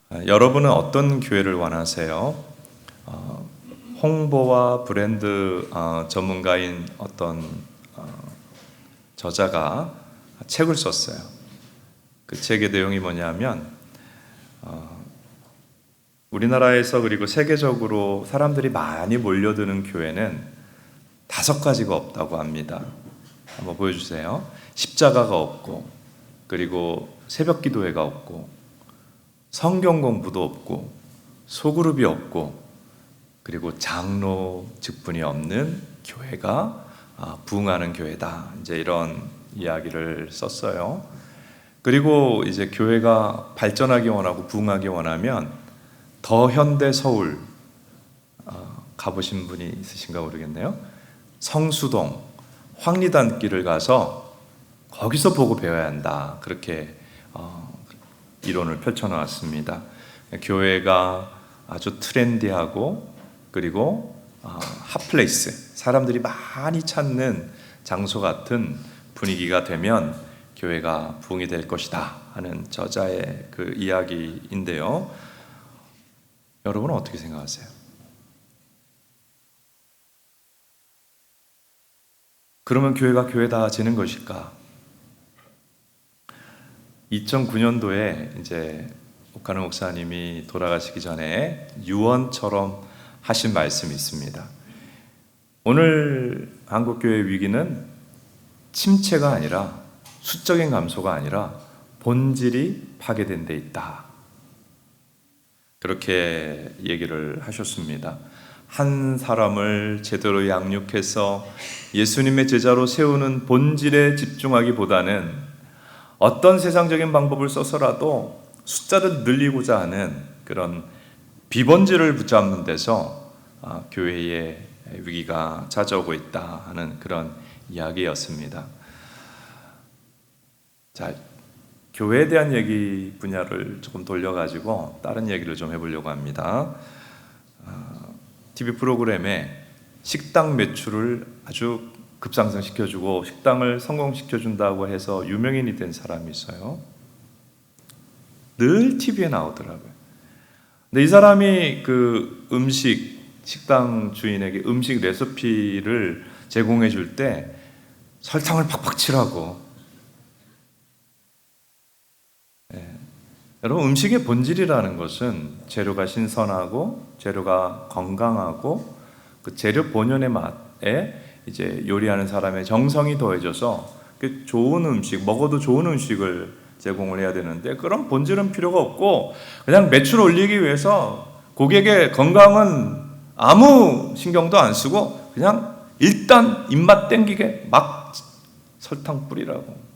여러분은 어떤 교회를 원하세요? 홍보와 브랜드 전문가인 어떤 저자가 책을 썼어요. 그 책의 내용이 뭐냐면 우리나라에서 그리고 세계적으로 사람들이 많이 몰려드는 교회는 5가지가 없다고 합니다. 한번 보여주세요. 십자가가 없고, 그리고 새벽 기도회가 없고, 성경 공부도 없고, 소그룹이 없고, 그리고 장로 직분이 없는 교회가 부흥하는 교회다. 이제 이런 이야기를 썼어요. 그리고 이제 교회가 발전하기 원하고 부흥하기 원하면 더 현대 서울 가보신 분이 있으신가 모르겠네요. 성수동 황리단길을 가서 거기서 보고 배워야 한다. 그렇게 이론을 펼쳐놓았습니다. 교회가 아주 트렌디하고 그리고 핫플레이스, 사람들이 많이 찾는 장소 같은 분위기가 되면 교회가 부흥이 될 것이다 하는 저자의 그 이야기인데요. 여러분은 어떻게 생각하세요? 그러면 교회가 교회다지는 것일까? 2009년도에 이제 옥하는 목사님이 돌아가시기 전에 유언처럼 하신 말씀이 있습니다. 오늘 한국교회의 위기는 침체가 아니라 수적인 감소가 아니라 본질이 파괴된 데 있다. 그렇게 얘기를 하셨습니다. 한 사람을 제대로 양육해서 예수님의 제자로 세우는 본질에 집중하기보다는 어떤 세상적인 방법을 써서라도 숫자를 늘리고자 하는 그런 비본질을 붙잡는 데서 교회의 위기가 찾아오고 있다 하는 그런 이야기였습니다. 자, 교회에 대한 얘기 분야를 조금 돌려가지고 다른 얘기를 좀 해보려고 합니다. TV 프로그램에 식당 매출을 아주 급상승시켜주고 식당을 성공시켜준다고 해서 유명인이 된 사람이 있어요. 늘 TV에 나오더라고요. 근데 이 사람이 그 식당 주인에게 음식 레시피를 제공해 줄 때 설탕을 팍팍 치라고. 여러분, 음식의 본질이라는 것은 재료가 신선하고 재료가 건강하고 그 재료 본연의 맛에 이제 요리하는 사람의 정성이 더해져서 좋은 음식, 먹어도 좋은 음식을 제공을 해야 되는데 그런 본질은 필요가 없고 그냥 매출 올리기 위해서 고객의 건강은 아무 신경도 안 쓰고 그냥 일단 입맛 땡기게 막 설탕 뿌리라고.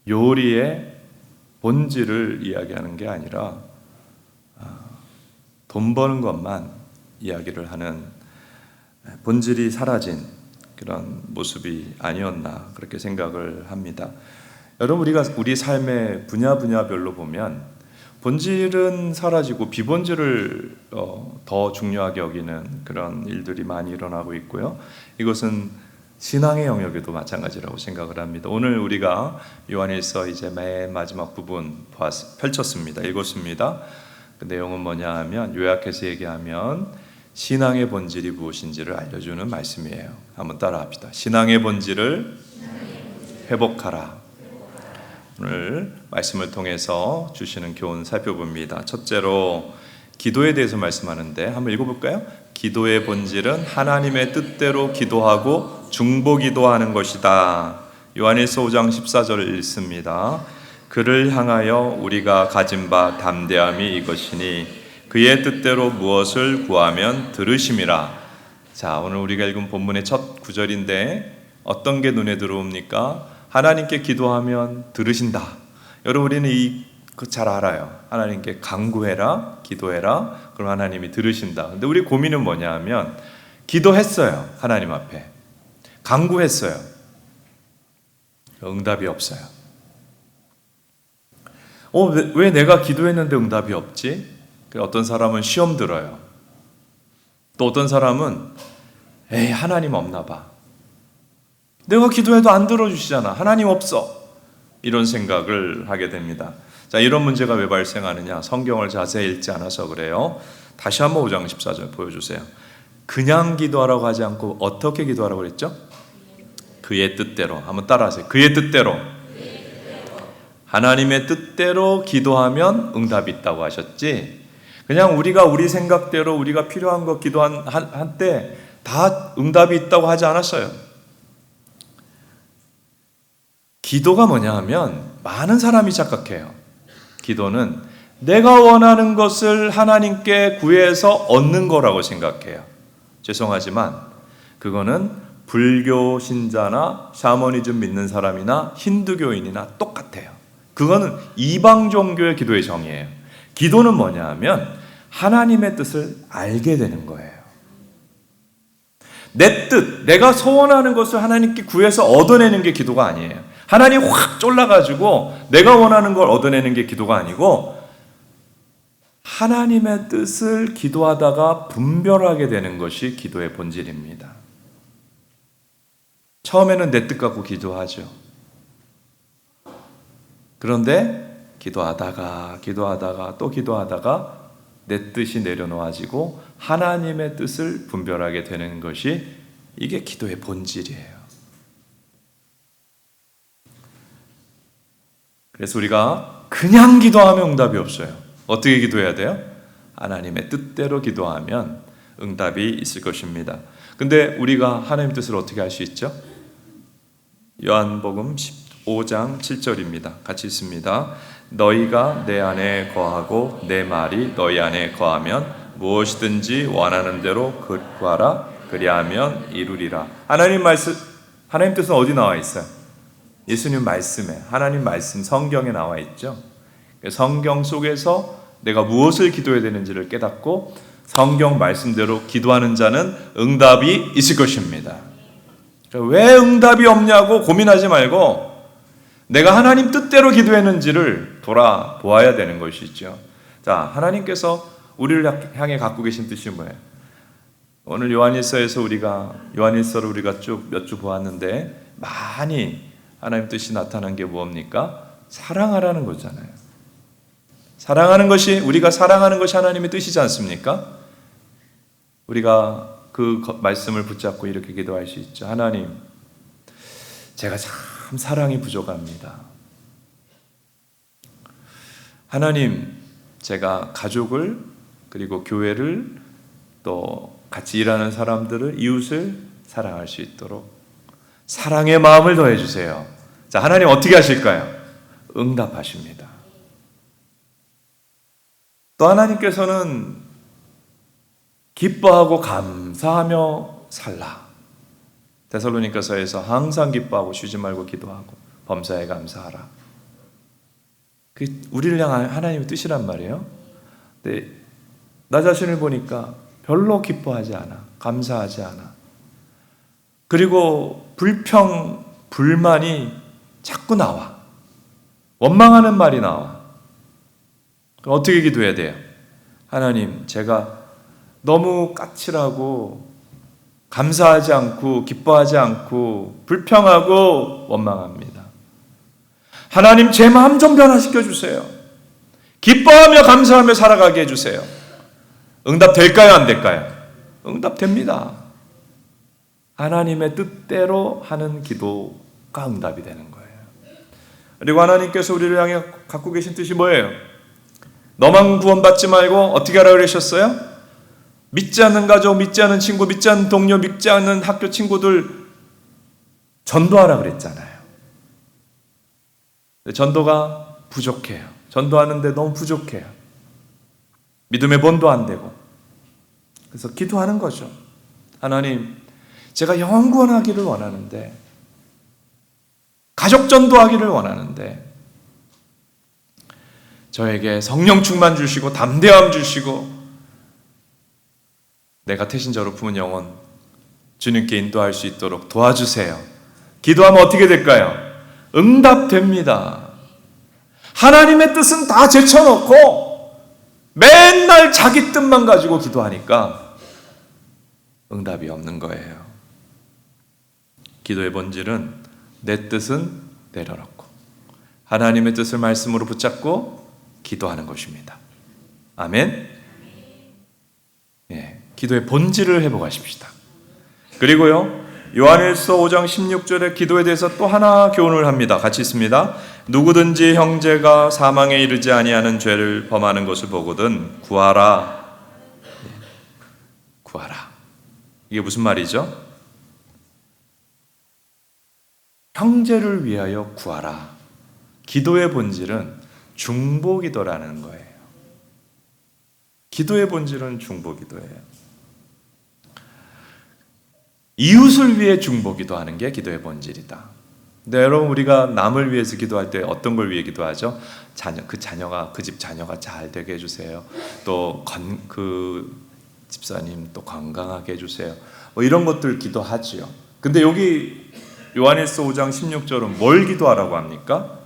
요리의 본질을 이야기하는 게 아니라 돈 버는 것만 이야기를 하는 본질이 사라진 그런 모습이 아니었나 그렇게 생각을 합니다. 여러분, 우리 삶의 분야별로 보면 본질은 사라지고 비본질을 더 중요하게 여기는 그런 일들이 많이 일어나고 있고요. 이것은 신앙의 영역에도 마찬가지라고 생각을 합니다. 오늘 우리가 요한일서 이제 맨 마지막 부분 펼쳤습니다. 읽었습니다. 그 내용은 뭐냐 하면 요약해서 얘기하면 신앙의 본질이 무엇인지를 알려주는 말씀이에요. 한번 따라합시다. 신앙의 본질을 회복하라. 오늘 말씀을 통해서 주시는 교훈 살펴봅니다. 첫째로 기도에 대해서 말씀하는데 한번 읽어볼까요? 기도의 본질은 하나님의 뜻대로 기도하고 중보기도하는 것이다. 요한일서 5장 14절을 읽습니다. 그를 향하여 우리가 가진 바 담대함이 이것이니 그의 뜻대로 무엇을 구하면 들으심이라. 자, 오늘 우리가 읽은 본문의 첫 구절인데 어떤 게 눈에 들어옵니까? 하나님께 기도하면 들으신다. 여러분, 우리는 그거 잘 알아요. 하나님께 간구해라, 기도해라, 그럼 하나님이 들으신다. 근데 우리 고민은 뭐냐 하면 기도했어요. 하나님 앞에 간구했어요. 응답이 없어요. 왜 내가 기도했는데 응답이 없지? 어떤 사람은 시험 들어요. 또 어떤 사람은 하나님 없나 봐. 내가 기도해도 안 들어주시잖아. 하나님 없어. 이런 생각을 하게 됩니다. 자, 이런 문제가 왜 발생하느냐? 성경을 자세히 읽지 않아서 그래요. 다시 한번 5장 14절 보여주세요. 그냥 기도하라고 하지 않고 어떻게 기도하라고 그랬죠? 그의 뜻대로. 한번 따라하세요. 그의 뜻대로. 하나님의 뜻대로 기도하면 응답이 있다고 하셨지, 그냥 우리가 우리 생각대로 우리가 필요한 거 기도한 때 다 응답이 있다고 하지 않았어요. 기도가 뭐냐 하면 많은 사람이 착각해요. 기도는 내가 원하는 것을 하나님께 구해서 얻는 거라고 생각해요. 죄송하지만 그거는 불교 신자나 샤머니즘 믿는 사람이나 힌두교인이나 똑같아요. 그거는 이방 종교의 기도의 정의예요. 기도는 뭐냐 하면 하나님의 뜻을 알게 되는 거예요. 내 뜻, 내가 소원하는 것을 하나님께 구해서 얻어내는 게 기도가 아니에요. 하나님 확 쫄라가지고 내가 원하는 걸 얻어내는 게 기도가 아니고, 하나님의 뜻을 기도하다가 분별하게 되는 것이 기도의 본질입니다. 처음에는 내 뜻 갖고 기도하죠. 그런데 기도하다가 또 기도하다가 내 뜻이 내려놓아지고 하나님의 뜻을 분별하게 되는 것이, 이게 기도의 본질이에요. 그래서 우리가 그냥 기도하면 응답이 없어요. 어떻게 기도해야 돼요? 하나님의 뜻대로 기도하면 응답이 있을 것입니다. 근데 우리가 하나님의 뜻을 어떻게 알 수 있죠? 요한복음 15장 7절입니다. 같이 읽습니다. 너희가 내 안에 거하고 내 말이 너희 안에 거하면 무엇이든지 원하는 대로 구하라. 그리하면 이루리라. 하나님 뜻은 어디 나와 있어요? 예수님 말씀에, 하나님 말씀 성경에 나와 있죠. 성경 속에서 내가 무엇을 기도해야 되는지를 깨닫고 성경 말씀대로 기도하는 자는 응답이 있을 것입니다. 왜 응답이 없냐고 고민하지 말고 내가 하나님 뜻대로 기도했는지를 돌아보아야 되는 것이죠. 자, 하나님께서 우리를 향해 갖고 계신 뜻이 뭐예요? 오늘 요한일서를 우리가 쭉 몇 주 보았는데 많이 하나님 뜻이 나타난 게 뭡니까? 사랑하라는 거잖아요. 우리가 사랑하는 것이 하나님의 뜻이지 않습니까? 우리가 그 말씀을 붙잡고 이렇게 기도할 수 있죠. 하나님, 제가 참 사랑이 부족합니다. 하나님, 제가 가족을, 그리고 교회를, 또 같이 일하는 사람들을, 이웃을 사랑할 수 있도록 사랑의 마음을 더해 주세요. 자, 하나님 어떻게 하실까요? 응답하십니다. 또 하나님께서는 기뻐하고 감사하며 살라. 데살로니가서에서 항상 기뻐하고 쉬지 말고 기도하고 범사에 감사하라. 그 우리를 향한 하나님의 뜻이란 말이에요. 근데 나 자신을 보니까 별로 기뻐하지 않아. 감사하지 않아. 그리고 불평, 불만이 자꾸 나와. 원망하는 말이 나와. 그럼 어떻게 기도해야 돼요? 하나님, 제가 너무 까칠하고 감사하지 않고 기뻐하지 않고 불평하고 원망합니다. 하나님, 제 마음 좀 변화시켜 주세요. 기뻐하며 감사하며 살아가게 해주세요. 응답 될까요? 안 될까요? 응답됩니다. 하나님의 뜻대로 하는 기도가 응답이 되는 거예요. 그리고 하나님께서 우리를 향해 갖고 계신 뜻이 뭐예요? 너만 구원받지 말고 어떻게 하라고 그러셨어요? 믿지 않는 가족, 믿지 않는 친구, 믿지 않는 동료, 믿지 않는 학교 친구들 전도하라 그랬잖아요. 전도가 부족해요. 전도하는데 너무 부족해요. 믿음의 본도 안 되고. 그래서 기도하는 거죠. 하나님, 제가 영혼 구원하기를 원하는데, 가족 전도하기를 원하는데, 저에게 성령 충만 주시고 담대함 주시고 내가 태신자로 품은 영혼 주님께 인도할 수 있도록 도와주세요. 기도하면 어떻게 될까요? 응답됩니다. 하나님의 뜻은 다 제쳐놓고 맨날 자기 뜻만 가지고 기도하니까 응답이 없는 거예요. 기도의 본질은 내 뜻은 내려놓고 하나님의 뜻을 말씀으로 붙잡고 기도하는 것입니다. 아멘. 예, 기도의 본질을 회복하십시다. 그리고요, 요한일서 5장 16절의 기도에 대해서 또 하나 교훈을 합니다. 같이 있습니다. 누구든지 형제가 사망에 이르지 아니하는 죄를 범하는 것을 보거든 구하라. 구하라. 이게 무슨 말이죠? 형제를 위하여 구하라. 기도의 본질은 중보기도라는 거예요. 기도의 본질은 중보기도예요. 이웃을 위해 중보기도하는 게 기도의 본질이다. 근데 여러분, 우리가 남을 위해서 기도할 때 어떤 걸 위해 기도하죠? 그 집 자녀가 잘 되게 해주세요. 또 그 집사님 또 건강하게 해주세요. 뭐 이런 것들 기도하지요. 근데 여기 요한일서 5장 16절은 뭘 기도하라고 합니까?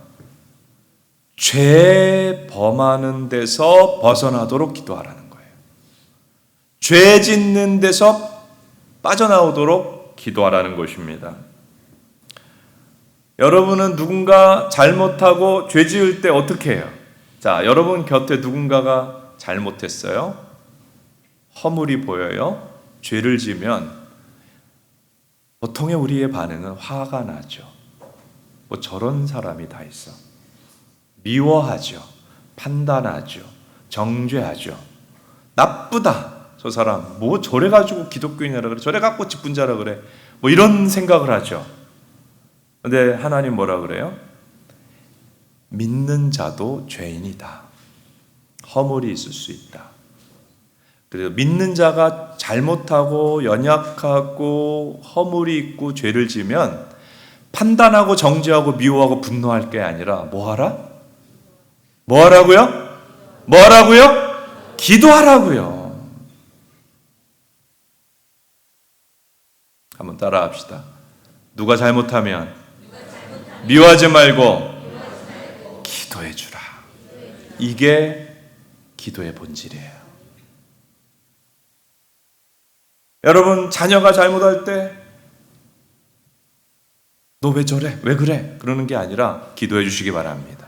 죄 범하는 데서 벗어나도록 기도하라는 거예요. 죄 짓는 데서 빠져나오도록 기도하라는 것입니다. 여러분은 누군가 잘못하고 죄 지을 때 어떻게 해요? 자, 여러분 곁에 누군가가 잘못했어요. 허물이 보여요. 죄를 지으면 보통의 우리의 반응은 화가 나죠. 뭐 저런 사람이 다 있어. 미워하죠. 판단하죠. 정죄하죠. 나쁘다. 저 사람 뭐 저래 가지고 기독교인이라 그래. 저래 갖고 직분자라 그래. 뭐 이런 생각을 하죠. 근데 하나님 뭐라 그래요? 믿는 자도 죄인이다. 허물이 있을 수 있다. 그래서 믿는 자가 잘못하고 연약하고 허물이 있고 죄를 지으면 판단하고 정죄하고 미워하고 분노할 게 아니라 뭐 하라? 뭐 하라고요? 뭐 하라고요? 기도하라고요. 한번 따라 합시다. 누가 잘못하면 미워하지 말고 기도해 주라. 이게 기도의 본질이에요. 여러분, 자녀가 잘못할 때 너 왜 저래? 왜 그래? 그러는 게 아니라 기도해 주시기 바랍니다.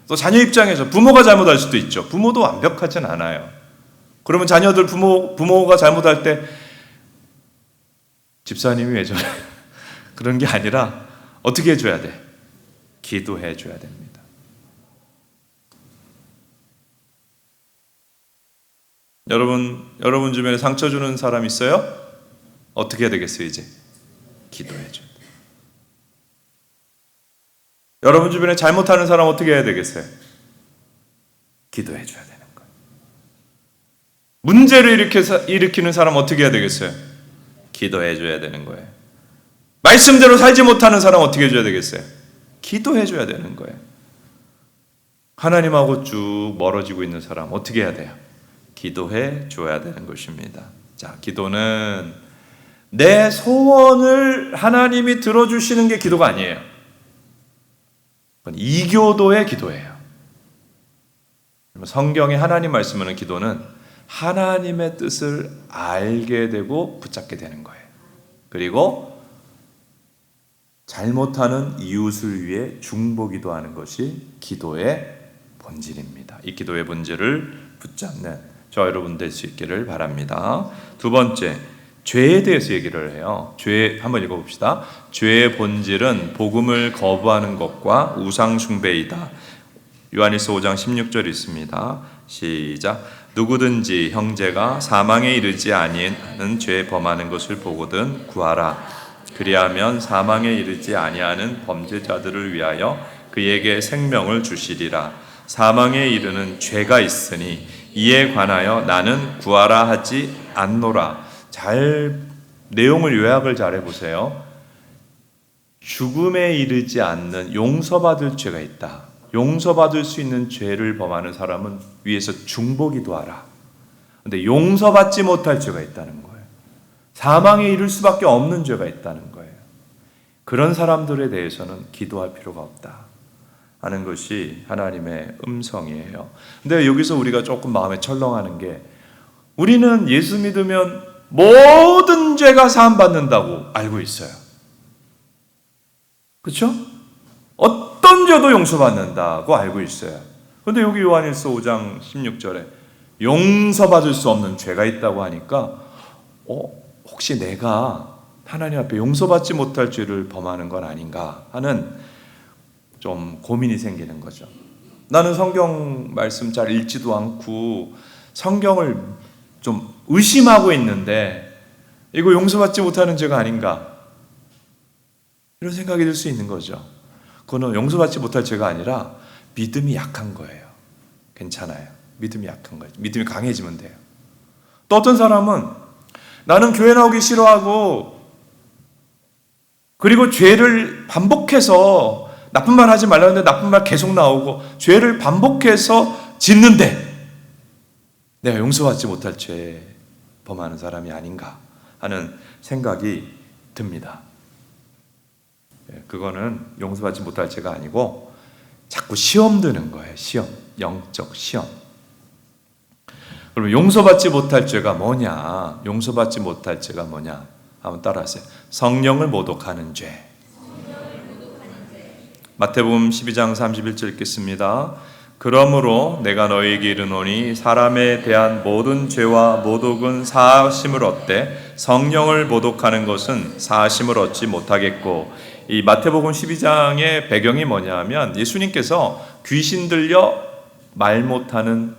또 자녀 입장에서 부모가 잘못할 수도 있죠. 부모도 완벽하진 않아요. 그러면 자녀들 부모가 잘못할 때 집사님이 왜 저래? 그런 게 아니라 어떻게 해줘야 돼? 기도해 줘야 됩니다. 여러분 주변에 상처 주는 사람 있어요? 어떻게 해야 되겠어요, 이제? 기도해 줘야 돼요. 여러분 주변에 잘못하는 사람 어떻게 해야 되겠어요? 기도해 줘야 되는 거예요. 문제를 일으키는 사람 어떻게 해야 되겠어요? 기도해 줘야 되는 거예요. 말씀대로 살지 못하는 사람 어떻게 해줘야 되겠어요? 기도해 줘야 되는 거예요. 하나님하고 쭉 멀어지고 있는 사람 어떻게 해야 돼요? 기도해 줘야 되는 것입니다. 자, 기도는 내 소원을 하나님이 들어주시는 게 기도가 아니에요. 그건 이교도의 기도예요. 성경에 하나님 말씀하는 기도는 하나님의 뜻을 알게 되고 붙잡게 되는 거예요. 그리고 잘못하는 이웃을 위해 중보기도하는 것이 기도의 본질입니다. 이 기도의 본질을 붙잡는 저 여러분 될 수 있기를 바랍니다. 두 번째, 죄에 대해서 얘기를 해요. 죄 한번 읽어봅시다. 죄의 본질은 복음을 거부하는 것과 우상 숭배이다. 요한일서 5장 16절 있습니다. 시작. 누구든지 형제가 사망에 이르지 아니하는 죄 범하는 것을 보거든 구하라. 그리하면 사망에 이르지 아니하는 범죄자들을 위하여 그에게 생명을 주시리라. 사망에 이르는 죄가 있으니 이에 관하여 나는 구하라 하지 않노라. 잘 내용을 요약을 잘 해보세요. 죽음에 이르지 않는 용서받을 죄가 있다. 용서받을 수 있는 죄를 범하는 사람은 위에서 중보기도하라. 근데 용서받지 못할 죄가 있다는 거예요. 사망에 이를 수밖에 없는 죄가 있다는 거예요. 그런 사람들에 대해서는 기도할 필요가 없다 하는 것이 하나님의 음성이에요. 근데 여기서 우리가 조금 마음에 철렁하는 게, 우리는 예수 믿으면 모든 죄가 사함받는다고 알고 있어요. 그렇죠? 어떤 어떤 죄도 용서받는다고 알고 있어요. 그런데 여기 요한일서 5장 16절에 용서받을 수 없는 죄가 있다고 하니까 혹시 내가 하나님 앞에 용서받지 못할 죄를 범하는 건 아닌가 하는 좀 고민이 생기는 거죠. 나는 성경 말씀 잘 읽지도 않고 성경을 좀 의심하고 있는데 이거 용서받지 못하는 죄가 아닌가 이런 생각이 들 수 있는 거죠. 그거는 용서받지 못할 죄가 아니라 믿음이 약한 거예요. 괜찮아요. 믿음이 약한 거예요. 믿음이 강해지면 돼요. 또 어떤 사람은 나는 교회 나오기 싫어하고 그리고 죄를 반복해서 나쁜 말 하지 말라는데 나쁜 말 계속 나오고 죄를 반복해서 짓는데 내가 용서받지 못할 죄 범하는 사람이 아닌가 하는 생각이 듭니다. 그거는 용서받지 못할 죄가 아니고 자꾸 시험 드는 거예요. 시험, 영적 시험. 그러면 용서받지 못할 죄가 뭐냐? 용서받지 못할 죄가 뭐냐? 한번 따라하세요. 성령을 모독하는 죄. 마태복음 12장 31절 읽겠습니다. 그러므로 내가 너희에게 이르노니 사람에 대한 모든 죄와 모독은 사하심을 얻되 성령을 모독하는 것은 사하심을 얻지 못하겠고, 이 마태복음 12장의 배경이 뭐냐면 예수님께서 귀신 들려 말 못하는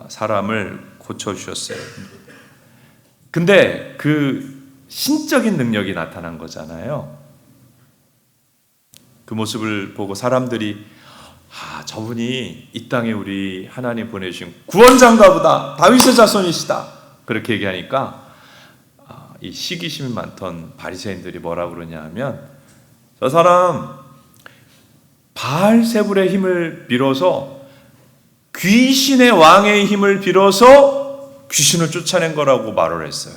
사람을 고쳐주셨어요. 근데 그 신적인 능력이 나타난 거잖아요. 그 모습을 보고 사람들이 저분이 이 땅에 우리 하나님 보내주신 구원자인가 보다, 다윗의 자손이시다, 그렇게 얘기하니까 이 시기심이 많던 바리새인들이 뭐라고 그러냐 하면 저 사람 바알세불의 힘을 빌어서 귀신의 왕의 힘을 빌어서 귀신을 쫓아낸 거라고 말을 했어요.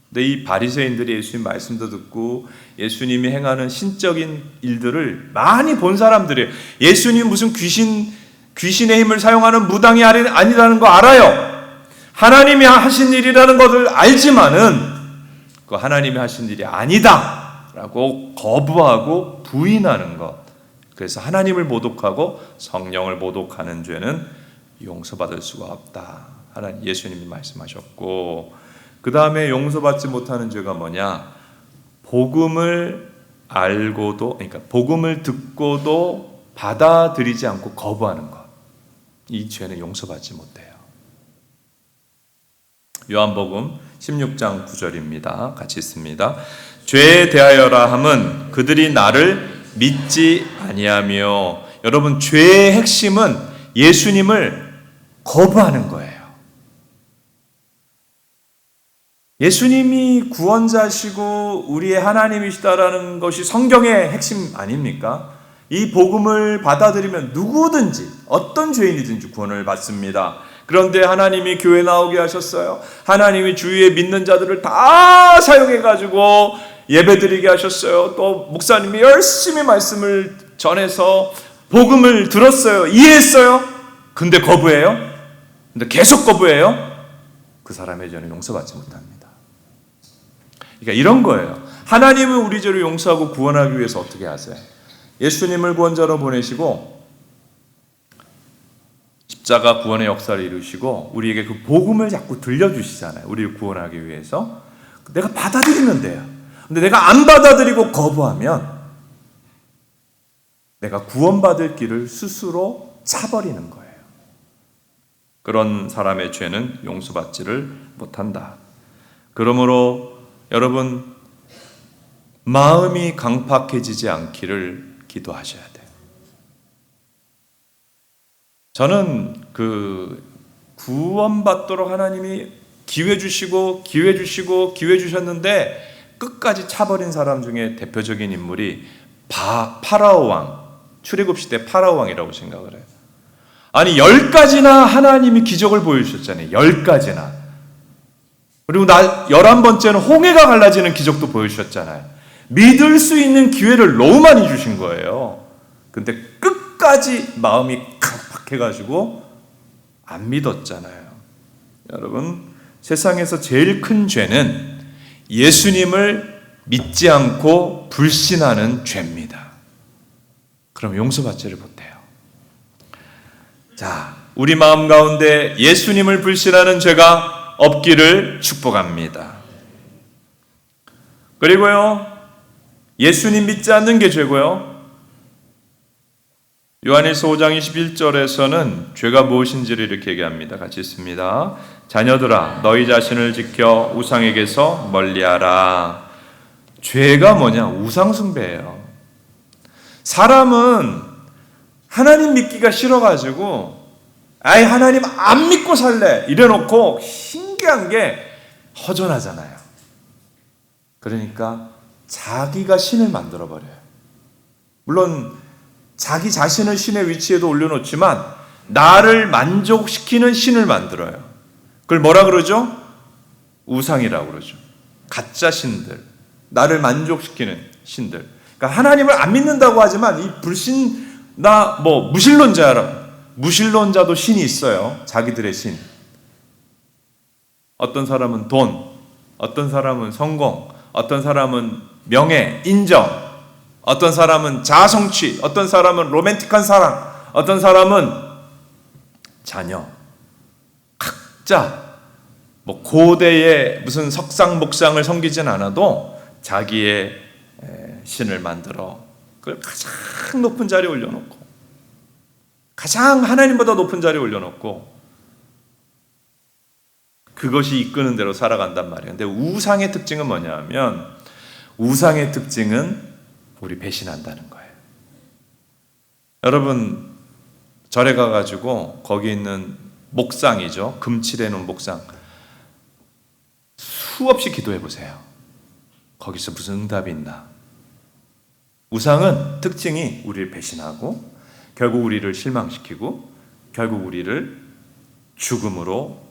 근데 이 바리새인들이 예수님 말씀도 듣고 예수님이 행하는 신적인 일들을 많이 본 사람들이에요. 예수님 무슨 귀신의 힘을 사용하는 무당이 아니라는 거 알아요. 하나님이 하신 일이라는 것을 알지만은 그 하나님이 하신 일이 아니다 라고 거부하고 부인하는 것. 그래서 하나님을 모독하고 성령을 모독하는 죄는 용서받을 수가 없다. 하나님 예수님이 말씀하셨고, 그 다음에 용서받지 못하는 죄가 뭐냐? 복음을 알고도, 그러니까 복음을 듣고도 받아들이지 않고 거부하는 것. 이 죄는 용서받지 못해요. 요한복음 16장 9절입니다. 같이 읽습니다. 죄에 대하여라 함은 그들이 나를 믿지 아니하며. 여러분, 죄의 핵심은 예수님을 거부하는 거예요. 예수님이 구원자시고 우리의 하나님이시다라는 것이 성경의 핵심 아닙니까? 이 복음을 받아들이면 누구든지 어떤 죄인이든지 구원을 받습니다. 그런데 하나님이 교회 나오게 하셨어요. 하나님이 주위에 믿는 자들을 다 사용해가지고 예배드리게 하셨어요. 또 목사님이 열심히 말씀을 전해서 복음을 들었어요. 이해했어요. 근데 거부해요. 근데 계속 거부해요. 그 사람의 죄는 용서받지 못합니다. 그러니까 이런 거예요. 하나님은 우리 죄를 용서하고 구원하기 위해서 어떻게 하세요? 예수님을 구원자로 보내시고 십자가 구원의 역사를 이루시고 우리에게 그 복음을 자꾸 들려주시잖아요. 우리를 구원하기 위해서. 내가 받아들이면 돼요. 근데 내가 안 받아들이고 거부하면 내가 구원받을 길을 스스로 차버리는 거예요. 그런 사람의 죄는 용서받지를 못한다. 그러므로 여러분, 마음이 강팍해지지 않기를 기도하셔야 돼요. 저는 구원받도록 하나님이 기회 주시고 기회 주셨는데 끝까지 차버린 사람 중에 대표적인 인물이 파라오 왕, 출애굽 시대 파라오 왕이라고 생각을 해요. 아니 10가지나 하나님이 기적을 보여주셨잖아요. 10가지나. 그리고 11번째는 홍해가 갈라지는 기적도 보여주셨잖아요. 믿을 수 있는 기회를 너무 많이 주신 거예요. 근데 끝까지 마음이 강팍해가지고 안 믿었잖아요. 여러분, 세상에서 제일 큰 죄는 예수님을 믿지 않고 불신하는 죄입니다. 그럼 용서받지를 못해요. 자, 우리 마음 가운데 예수님을 불신하는 죄가 없기를 축복합니다. 그리고요, 예수님 믿지 않는 게 죄고요. 요한일서 5장 21절에서는 죄가 무엇인지를 이렇게 얘기합니다. 같이 읽습니다. 자녀들아, 너희 자신을 지켜 우상에게서 멀리하라. 죄가 뭐냐? 우상숭배예요. 사람은 하나님 믿기가 싫어가지고 아예 하나님 안 믿고 살래 이래놓고 신기한 게 허전하잖아요. 그러니까 자기가 신을 만들어버려요. 물론 자기 자신을 신의 위치에도 올려놓지만 나를 만족시키는 신을 만들어요. 그걸 뭐라 그러죠? 우상이라고 그러죠. 가짜 신들, 나를 만족시키는 신들. 그러니까 하나님을 안 믿는다고 하지만 이 불신, 나 무신론자도 신이 있어요. 자기들의 신. 어떤 사람은 돈, 어떤 사람은 성공, 어떤 사람은 명예, 인정, 어떤 사람은 자아성취, 어떤 사람은 로맨틱한 사랑, 어떤 사람은 자녀. 각자 고대의 무슨 석상 목상을 섬기진 않아도 자기의 신을 만들어 그걸 가장 높은 자리에 올려놓고, 가장 하나님보다 높은 자리에 올려놓고 그것이 이끄는 대로 살아간단 말이에요. 근데 우상의 특징은 뭐냐면, 우상의 특징은 우리 배신한다는 거예요. 여러분, 절에 가가지고 거기 있는 목상이죠. 금칠해 놓은 목상. 수없이 기도해 보세요. 거기서 무슨 응답이 있나? 우상은 특징이 우리를 배신하고 결국 우리를 실망시키고 결국 우리를 죽음으로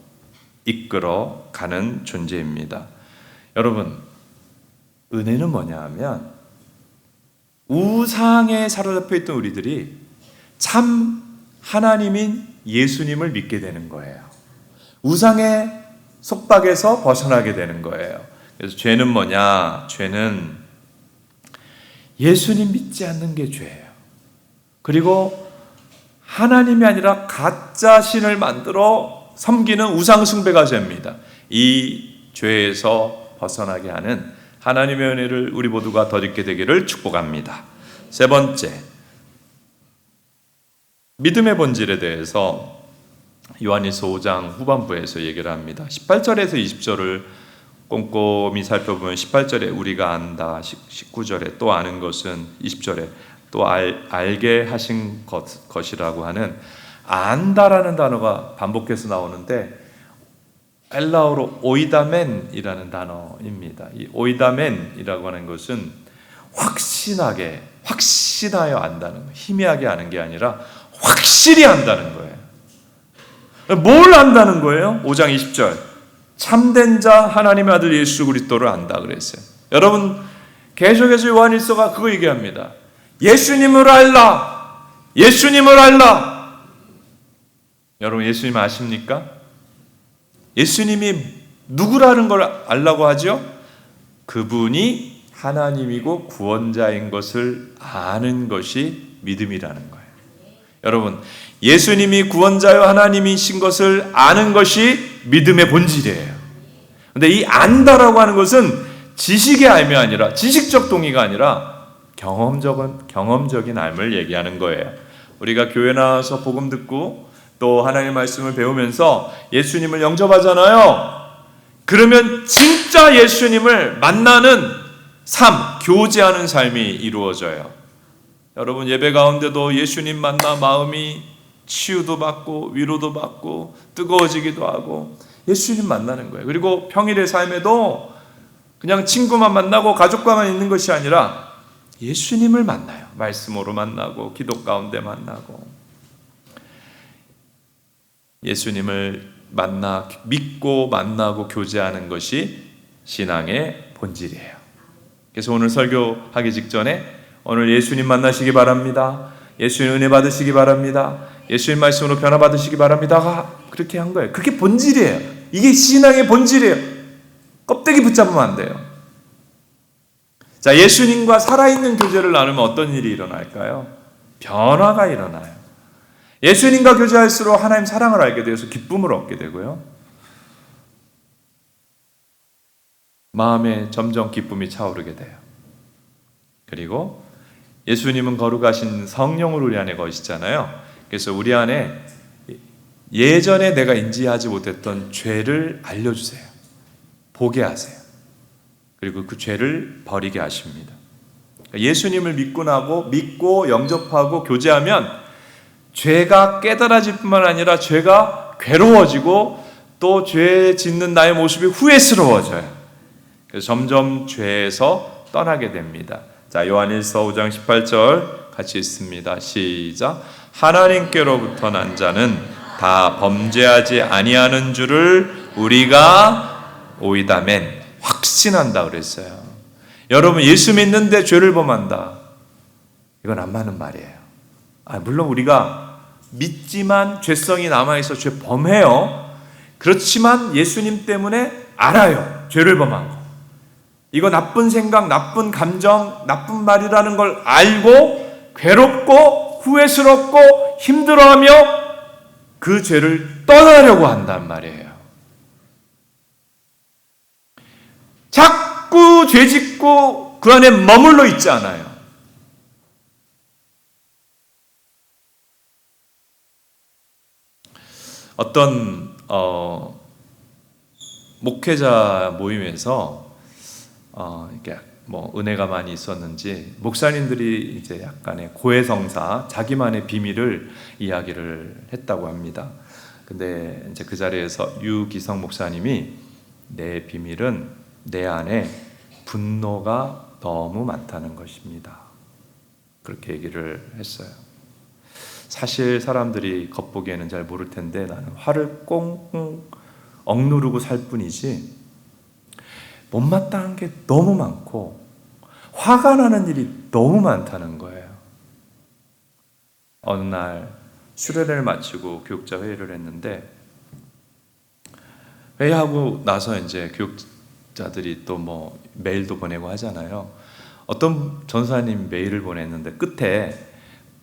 이끌어 가는 존재입니다. 여러분, 은혜는 뭐냐 하면 우상에 사로잡혀 있던 우리들이 참 하나님인 예수님을 믿게 되는 거예요. 우상의 속박에서 벗어나게 되는 거예요. 그래서 죄는 뭐냐? 죄는 예수님 믿지 않는 게 죄예요. 그리고 하나님이 아니라 가짜 신을 만들어 섬기는 우상 숭배가 죄입니다. 이 죄에서 벗어나게 하는 하나님의 은혜를 우리 모두가 덧입게 되기를 축복합니다. 세 번째, 믿음의 본질에 대해서 요한일서 5장 후반부에서 얘기를 합니다. 18절에서 20절을 꼼꼼히 살펴보면 18절에 우리가 안다, 19절에 또 아는 것은, 20절에 또 알게 하신 것이라고 하는 안다라는 단어가 반복해서 나오는데 엘라어로 오이다멘이라는 단어입니다. 이 오이다멘이라고 하는 것은 확신하여 안다는 거예요. 희미하게 아는 게 아니라 확실히 안다는 거예요. 뭘 안다는 거예요? 5장 20절 참된 자 하나님의 아들 예수 그리스도를 안다 그랬어요. 여러분, 계속해서 요한일서가 그거 얘기합니다. 예수님을 알라, 예수님을 알라. 여러분, 예수님 아십니까? 예수님이 누구라는 걸 알라고 하죠? 그분이 하나님이고 구원자인 것을 아는 것이 믿음이라는 거예요. 여러분, 예수님이 구원자요 하나님이신 것을 아는 것이 믿음의 본질이에요. 그런데 이 안다라고 하는 것은 지식의 알이 아니라, 지식적 동의가 아니라 경험적인 알을 얘기하는 거예요. 우리가 교회 나와서 복음 듣고 또 하나님의 말씀을 배우면서 예수님을 영접하잖아요. 그러면 진짜 예수님을 만나는 삶, 교제하는 삶이 이루어져요. 여러분, 예배 가운데도 예수님 만나 마음이 치유도 받고 위로도 받고 뜨거워지기도 하고 예수님 만나는 거예요. 그리고 평일의 삶에도 그냥 친구만 만나고 가족과만 있는 것이 아니라 예수님을 만나요. 말씀으로 만나고 기도 가운데 만나고 예수님을 믿고 만나고 교제하는 것이 신앙의 본질이에요. 그래서 오늘 설교하기 직전에 오늘 예수님 만나시기 바랍니다. 예수님 은혜 받으시기 바랍니다. 예수님 말씀으로 변화 받으시기 바랍니다. 그렇게 한 거예요. 그게 본질이에요. 이게 신앙의 본질이에요. 껍데기 붙잡으면 안 돼요. 자, 예수님과 살아있는 교제를 나누면 어떤 일이 일어날까요? 변화가 일어나요. 예수님과 교제할수록 하나님 사랑을 알게 되어서 기쁨을 얻게 되고요. 마음에 점점 기쁨이 차오르게 돼요. 그리고 예수님은 거룩하신 성령을 우리 안에 거시잖아요. 그래서 우리 안에 예전에 내가 인지하지 못했던 죄를 알려주세요. 보게 하세요. 그리고 그 죄를 버리게 하십니다. 예수님을 믿고 영접하고 교제하면 죄가 깨달아질 뿐만 아니라 죄가 괴로워지고 또 죄 짓는 나의 모습이 후회스러워져요. 그래서 점점 죄에서 떠나게 됩니다. 자, 요한일서 5장 18절 같이 읽습니다. 시작. 하나님께로부터 난 자는 다 범죄하지 아니하는 줄을 우리가 오이다멘 확신한다 그랬어요. 여러분, 예수 믿는데 죄를 범한다, 이건 안 맞는 말이에요. 물론 우리가 믿지만 죄성이 남아있어 죄 범해요. 그렇지만 예수님 때문에 알아요, 죄를 범한 거. 이거 나쁜 생각, 나쁜 감정, 나쁜 말이라는 걸 알고 괴롭고 후회스럽고 힘들어하며 그 죄를 떠나려고 한단 말이에요. 자꾸 죄 짓고 그 안에 머물러 있지 않아요. 어떤 목회자 모임에서 이렇게 은혜가 많이 있었는지 목사님들이 이제 약간의 고해성사, 자기만의 비밀을 이야기를 했다고 합니다. 근데 이제 그 자리에서 유기성 목사님이 내 비밀은 내 안에 분노가 너무 많다는 것입니다, 그렇게 얘기를 했어요. 사실 사람들이 겉보기에는 잘 모를 텐데 나는 화를 꽁꽁 억누르고 살 뿐이지 못마땅한 게 너무 많고 화가 나는 일이 너무 많다는 거예요. 어느 날 수련회를 마치고 교육자 회의를 했는데, 회의하고 나서 이제 교육자들이 또 메일도 보내고 하잖아요. 어떤 전사님 메일을 보냈는데 끝에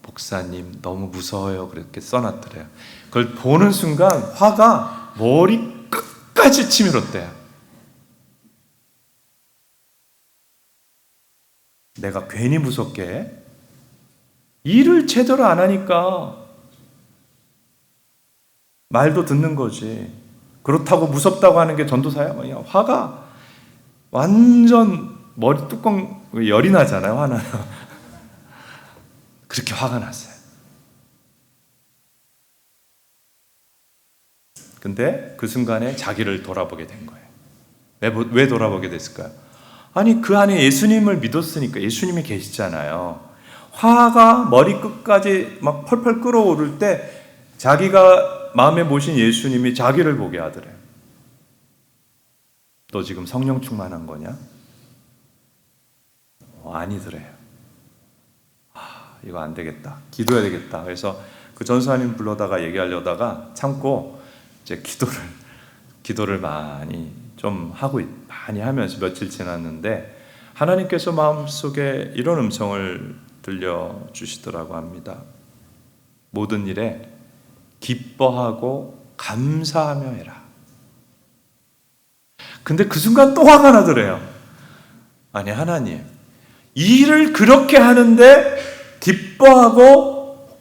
목사님 너무 무서워요 그렇게 써놨더래요. 그걸 보는 순간 화가 머리 끝까지 치밀었대요. 내가 괜히 무섭게 해? 일을 제대로 안 하니까 말도 듣는 거지. 그렇다고 무섭다고 하는 게 전도사야? 뭐야? 화가 완전 머리 뚜껑 열이 나잖아요, 화나면. 그렇게 화가 났어요. 근데 그 순간에 자기를 돌아보게 된 거예요. 왜 돌아보게 됐을까요? 아니, 그 안에 예수님을 믿었으니까. 예수님이 계시잖아요. 화가 머리끝까지 막 펄펄 끓어오를 때 자기가 마음에 모신 예수님이 자기를 보게 하더래요. 너 지금 성령 충만한 거냐? 아니더래요. 이거 안 되겠다, 기도해야 되겠다. 그래서 그 전사님 불러다가 얘기하려다가 참고 이제 기도를 많이 하면서 며칠 지났는데 하나님께서 마음속에 이런 음성을 들려주시더라고 합니다. 모든 일에 기뻐하고 감사하며 해라. 근데 그 순간 또 화가 나더래요. 아니, 하나님, 일을 그렇게 하는데 기뻐하고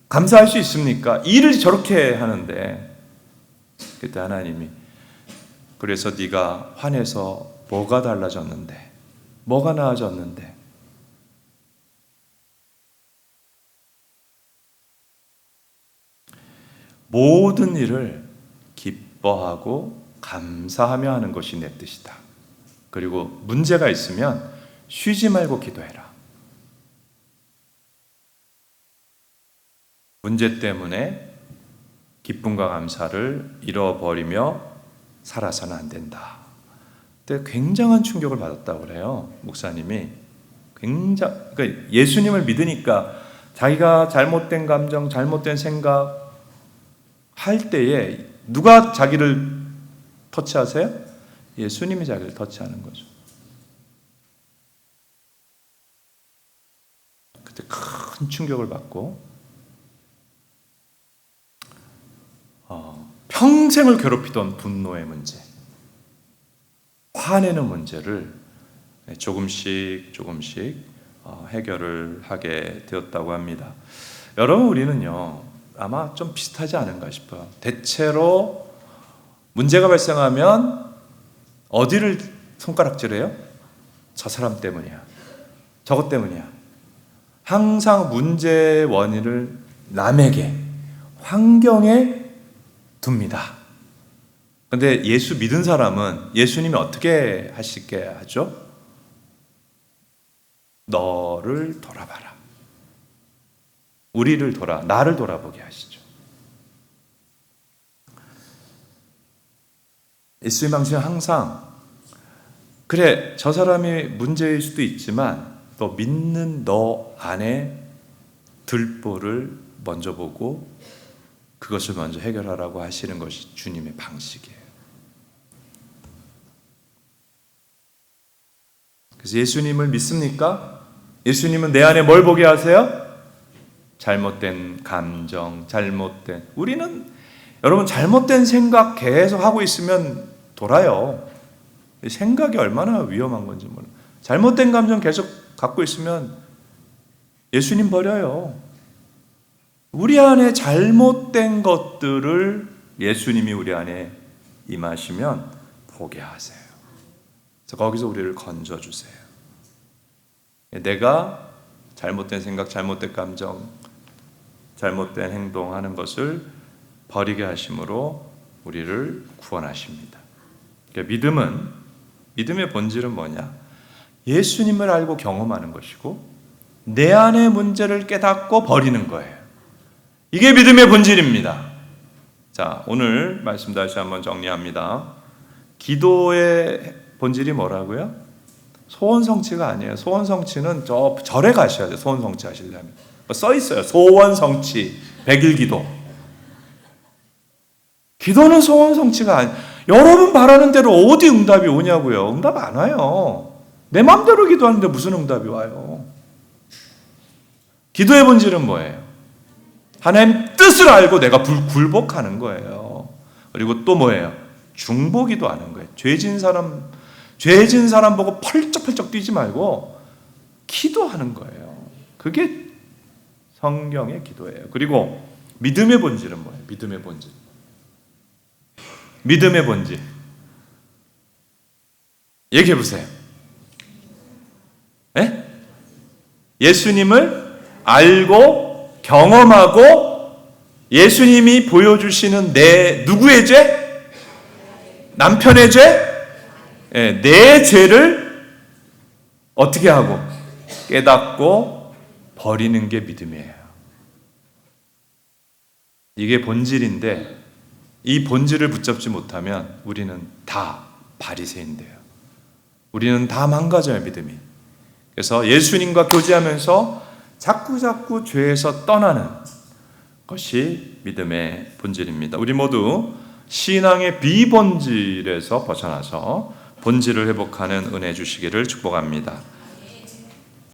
감사할 수 있습니까? 일을 저렇게 하는데. 그때 하나님이, 그래서 네가 화내서 뭐가 달라졌는데, 뭐가 나아졌는데. 모든 일을 기뻐하고 감사하며 하는 것이 내 뜻이다. 그리고 문제가 있으면 쉬지 말고 기도해라. 문제 때문에 기쁨과 감사를 잃어버리며 살아서는 안 된다. 그때 굉장한 충격을 받았다고 그래요, 목사님이. 그러니까 예수님을 믿으니까 자기가 잘못된 감정, 잘못된 생각 할 때에 누가 자기를 터치하세요? 예수님이 자기를 터치하는 거죠. 그때 큰 큰 충격을 받고 평생을 괴롭히던 분노의 문제, 화내는 문제를 조금씩 해결을 하게 되었다고 합니다. 여러분, 우리는요 아마 좀 비슷하지 않은가 싶어요. 대체로 문제가 발생하면 어디를 손가락질해요? 저 사람 때문이야, 저것 때문이야. 항상 문제의 원인을 남에게, 환경에 둡니다. 근데 예수 믿은 사람은 예수님이 어떻게 하시게 하죠? 너를 돌아봐라. 우리를 나를 돌아보게 하시죠. 예수의 방식은 항상 그래, 저 사람이 문제일 수도 있지만 너 믿는 너 안에 들보를 먼저 보고 그것을 먼저 해결하라고 하시는 것이 주님의 방식이에요. 그래서 예수님을 믿습니까? 예수님은 내 안에 뭘 보게 하세요? 잘못된 감정, 우리는 여러분 잘못된 생각 계속 하고 있으면 돌아요. 생각이 얼마나 위험한 건지 몰라요. 잘못된 감정 계속 갖고 있으면 예수님 버려요. 우리 안에 잘못된 것들을 예수님이 우리 안에 임하시면 보게 하세요. 그래서 거기서 우리를 건져주세요. 내가 잘못된 생각, 잘못된 감정, 잘못된 행동하는 것을 버리게 하심으로 우리를 구원하십니다. 그러니까 믿음의 본질은 뭐냐? 예수님을 알고 경험하는 것이고 내 안의 문제를 깨닫고 버리는 거예요. 이게 믿음의 본질입니다. 자, 오늘 말씀 다시 한번 정리합니다. 기도의 본질이 뭐라고요? 소원 성취가 아니에요. 소원 성취는 저 절에 가셔야 돼요. 소원 성취 하시려면 써 있어요. 소원 성취 100일 기도. 기도는 소원 성취가 아니에요. 여러분 바라는 대로 어디 응답이 오냐고요. 응답 안 와요. 내 마음대로 기도하는데 무슨 응답이 와요? 기도의 본질은 뭐예요? 하나님 뜻을 알고 내가 굴복하는 거예요. 그리고 또 뭐예요? 중보기도 하는 거예요. 죄진 사람 보고 펄쩍펄쩍 뛰지 말고 기도하는 거예요. 그게 성경의 기도예요. 그리고 믿음의 본질은 뭐예요? 믿음의 본질. 얘기해 보세요. 네? 예수님을 알고 경험하고 예수님이 보여주시는 누구의 죄? 남편의 죄? 네, 내 죄를 어떻게 하고 깨닫고 버리는 게 믿음이에요. 이게 본질인데 이 본질을 붙잡지 못하면 우리는 다 바리새인돼요. 우리는 다 망가져요, 믿음이. 그래서 예수님과 교제하면서 자꾸 죄에서 떠나는 것이 믿음의 본질입니다. 우리 모두 신앙의 비본질에서 벗어나서 본질을 회복하는 은혜 주시기를 축복합니다.